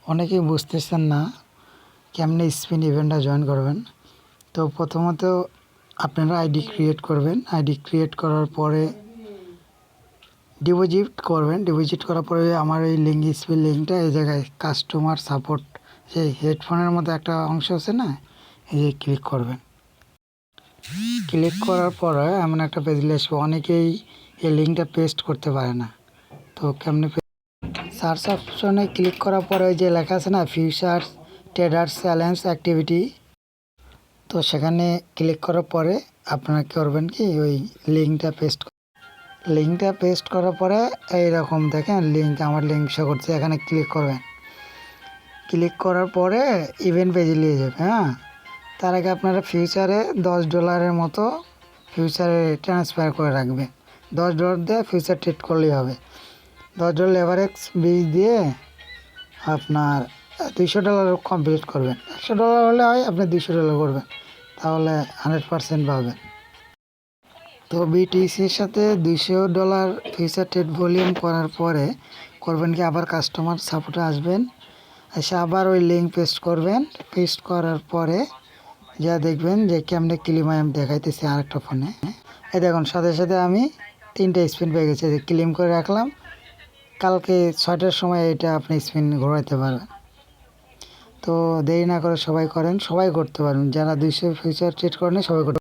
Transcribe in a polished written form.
অনেকেই বুঝতেছেন না কেমনে স্পিন ইভেন্টটা জয়েন করবেন। তো প্রথমত আপনারা আইডি ক্রিয়েট করবেন। আইডি ক্রিয়েট করার পরে ডিপোজিট করবেন। ডিপোজিট করার পরে আমার এই লিঙ্ক স্পিন লিঙ্কটা এই জায়গায় কাস্টমার সাপোর্ট সেই হেডফোনের মতো একটা অংশ আছে না, এই যে ক্লিক করবেন। ক্লিক করার পরে এমন একটা পেজ আসবে। অনেকেই এই লিঙ্কটা পেস্ট করতে পারে না। তো কেমনে সার্চ অপশনে ক্লিক করার পরে ওই যে লেখা আছে না ফিউচার ট্রেডার্স চ্যালেঞ্জ অ্যাক্টিভিটি, তো সেখানে ক্লিক করার পরে আপনারা করবেন কি ওই লিঙ্কটা পেস্ট করার পরে এইরকম দেখেন আমার লিঙ্ক শো করছে, এখানে ক্লিক করবেন। ক্লিক করার পরে ইভেন্ট পেজে নিয়ে যাবে। তার আগে আপনারা ফিউচারে $10 মতো ফিউচারে ট্রান্সফার করে রাখবেন। $10 দিয়ে ফিউচার ট্রেড করলেই হবে। $10 এভারেজ বীজ দিয়ে আপনার $200 কমপ্লিট করবেন। $100 হলে হয়, আপনি $200 করবেন, তাহলে 100% পাবেন। তো বিটিসির সাথে $200 ফিউচার ট্রেড ভলিউম করার পরে করবেন কি আবার কাস্টমার সাপোর্টে আসবেন। এসে আবার ওই লিঙ্ক পেস্ট করবেন। পেস্ট করার পরে যা দেখবেন যে কেমনে ক্লিম আমি দেখাইতেছি আরেকটা ফোনে। এই দেখুন সাথে সাথে আমি 3টে স্পিন পেয়ে গেছি, যে ক্লিম করে রাখলাম। কালকে 6টার সময় এটা আপনি স্পিন ঘোরাতে পারবেন। তো দেরি না করে সবাই করেন, সবাই করতে পারবেন। যারা 200 ফিউচার ট্রেড করেন সবাই করতে